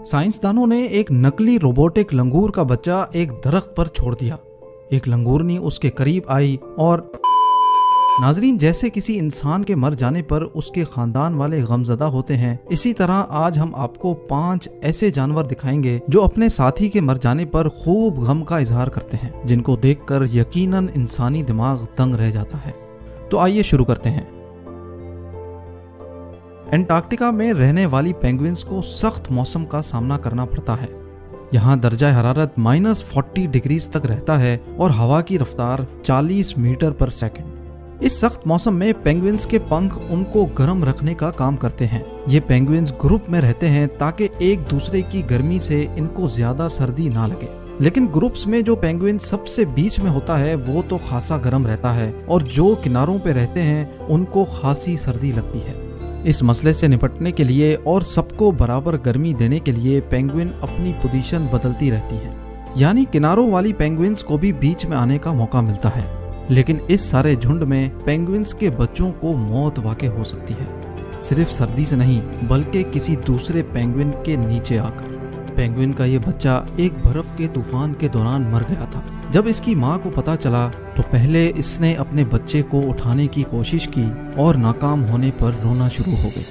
साइंसदानों ने एक नकली रोबोटिक लंगूर का बच्चा एक दरख्त पर छोड़ दिया। एक लंगूरनी उसके करीब आई और नाजरीन, जैसे किसी इंसान के मर जाने पर उसके खानदान वाले गमजदा होते हैं, इसी तरह आज हम आपको 5 ऐसे जानवर दिखाएंगे जो अपने साथी के मर जाने पर खूब गम का इजहार करते हैं, जिनको देखकर यकीनन इंसानी दिमाग दंग रह जाता है। तो आइए शुरू करते हैं। एंटार्क्टिका में रहने वाली पेंगुइन्स को सख्त मौसम का सामना करना पड़ता है। यहाँ दर्जा हरारत -40 डिग्रीज तक रहता है और हवा की रफ्तार 40 मीटर पर सेकंड। इस सख्त मौसम में पेंगुइन्स के पंख उनको गर्म रखने का काम करते हैं। ये पेंगुइन्स ग्रुप में रहते हैं ताकि एक दूसरे की गर्मी से इनको ज्यादा सर्दी ना लगे। लेकिन ग्रुप्स में जो पेंगुइन सबसे बीच में होता है वो तो खासा गर्म रहता है और जो किनारों पे रहते हैं उनको खासी सर्दी लगती है। इस मसले से निपटने के लिए और सबको बराबर गर्मी देने के लिए पेंगुइन अपनी पोजीशन बदलती रहती है, यानी किनारों वाली पेंगुइन्स को भी बीच में आने का मौका मिलता है। लेकिन इस सारे झुंड में पेंगुइन्स के बच्चों को मौत वाक़ई हो सकती है, सिर्फ सर्दी से नहीं बल्कि किसी दूसरे पेंगुइन के नीचे आकर। पेंगुइन का ये बच्चा एक बर्फ के तूफान के दौरान मर गया था। जब इसकी माँ को पता चला तो पहले इसने अपने बच्चे को उठाने की कोशिश की और नाकाम होने पर रोना शुरू हो गई।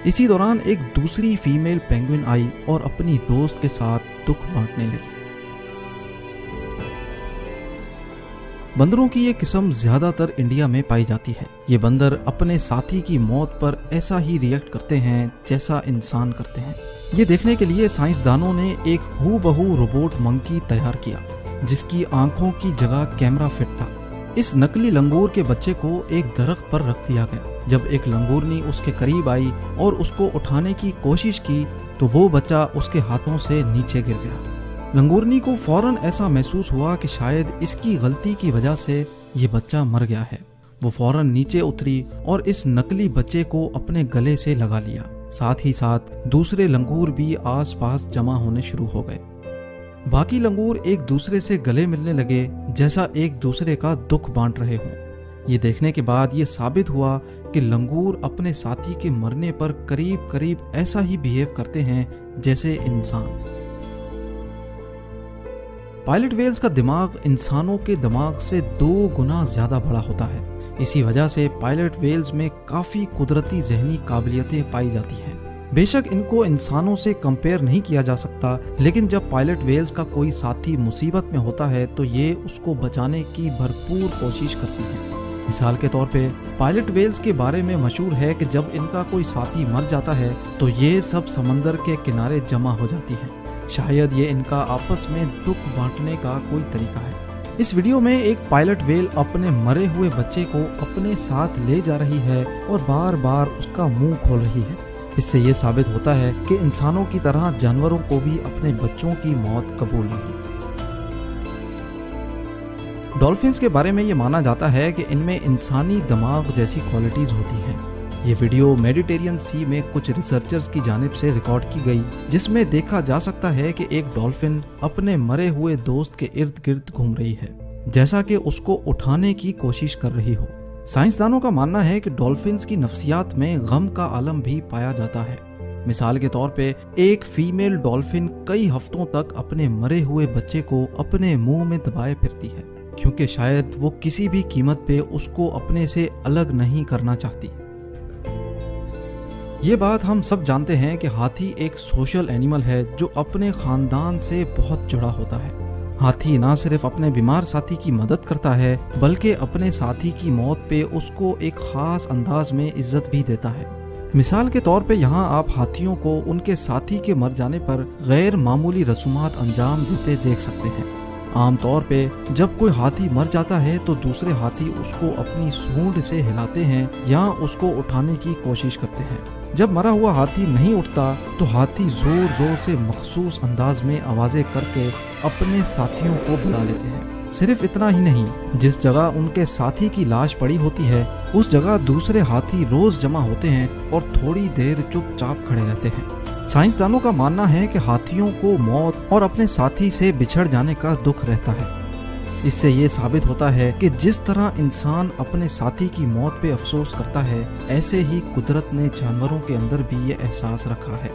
इसी दौरान एक दूसरी फीमेल पेंगुइन आई और अपनी दोस्त के साथ दुख बांटने लगी। बंदरों की ये किस्म ज्यादातर इंडिया में पाई जाती है। ये बंदर अपने साथी की मौत पर ऐसा ही रिएक्ट करते हैं जैसा इंसान करते हैं। ये देखने के लिए साइंसदानों ने एक हूबहू रोबोट मंकी तैयार किया जिसकी आंखों की जगह कैमरा फिट था। इस नकली लंगूर के बच्चे को एक दरख्त पर रख दिया गया। जब एक लंगूरनी उसके करीब आई और उसको उठाने की कोशिश की तो वो बच्चा उसके हाथों से नीचे गिर गया। लंगूरनी को फौरन ऐसा महसूस हुआ कि शायद इसकी गलती की वजह से ये बच्चा मर गया है। वो फौरन नीचे उतरी और इस नकली बच्चे को अपने गले से लगा लिया। साथ ही साथ दूसरे लंगूर भी आसपास जमा होने शुरू हो गए। बाकी लंगूर एक दूसरे से गले मिलने लगे जैसा एक दूसरे का दुख बांट रहे हों। ये देखने के बाद ये साबित हुआ कि लंगूर अपने साथी के मरने पर करीब करीब ऐसा ही बिहेव करते हैं जैसे इंसान। पायलट वेल्स का दिमाग इंसानों के दिमाग से 2 गुना ज्यादा बड़ा होता है। इसी वजह से पायलट वेल्स में काफी कुदरती जहनी काबिलियतें पाई जाती हैं। बेशक इनको इंसानों से कंपेयर नहीं किया जा सकता, लेकिन जब पायलट वेल्स का कोई साथी मुसीबत में होता है तो ये उसको बचाने की भरपूर कोशिश करती हैं। मिसाल के तौर पे पायलट वेल्स के बारे में मशहूर है कि जब इनका कोई साथी मर जाता है तो ये सब समंदर के किनारे जमा हो जाती हैं। शायद ये इनका आपस में दुख बांटने का कोई तरीका है। इस वीडियो में एक पायलट वेल अपने मरे हुए बच्चे को अपने साथ ले जा रही है और बार बार उसका मुंह खोल रही है। इससे ये साबित होता है कि इंसानों की तरह जानवरों को भी अपने बच्चों की मौत कबूल नहीं। डॉल्फिन्स के बारे में ये माना जाता है कि इनमें इंसानी दिमाग जैसी क्वालिटीज होती हैं। ये वीडियो मेडिटेरियन सी में कुछ रिसर्चर्स की जानिब से रिकॉर्ड की गई, जिसमें देखा जा सकता है कि एक डॉल्फिन अपने मरे हुए दोस्त के इर्द गिर्द घूम रही है, जैसा कि उसको उठाने की कोशिश कर रही हो। साइंसदानों का मानना है कि डॉल्फिन्स की नफ्सियात में गम का आलम भी पाया जाता है। मिसाल के तौर पे एक फीमेल डॉल्फिन कई हफ्तों तक अपने मरे हुए बच्चे को अपने मुंह में दबाए फिरती है, क्योंकि शायद वो किसी भी कीमत पे उसको अपने से अलग नहीं करना चाहती। ये बात हम सब जानते हैं कि हाथी एक सोशल एनिमल है जो अपने खानदान से बहुत जुड़ा होता है। हाथी ना सिर्फ अपने बीमार साथी की मदद करता है बल्कि अपने साथी की मौत पे उसको एक खास अंदाज में इज्जत भी देता है। मिसाल के तौर पे यहाँ आप हाथियों को उनके साथी के मर जाने पर गैर मामूली रसूमात अंजाम देते देख सकते हैं। आमतौर पे जब कोई हाथी मर जाता है तो दूसरे हाथी उसको अपनी सूंड से हिलाते हैं या उसको उठाने की कोशिश करते हैं। जब मरा हुआ हाथी नहीं उठता तो हाथी जोर जोर से मखसूस अंदाज में आवाजें करके अपने साथियों को बुला लेते हैं। सिर्फ इतना ही नहीं, जिस जगह उनके साथी की लाश पड़ी होती है उस जगह दूसरे हाथी रोज जमा होते हैं और थोड़ी देर चुपचाप खड़े रहते हैं। साइंसदानों का मानना है कि हाथियों को मौत और अपने साथी से बिछड़ जाने का दुख रहता है। इससे ये साबित होता है कि जिस तरह इंसान अपने साथी की मौत पे अफसोस करता है, ऐसे ही कुदरत ने जानवरों के अंदर भी ये एहसास रखा है।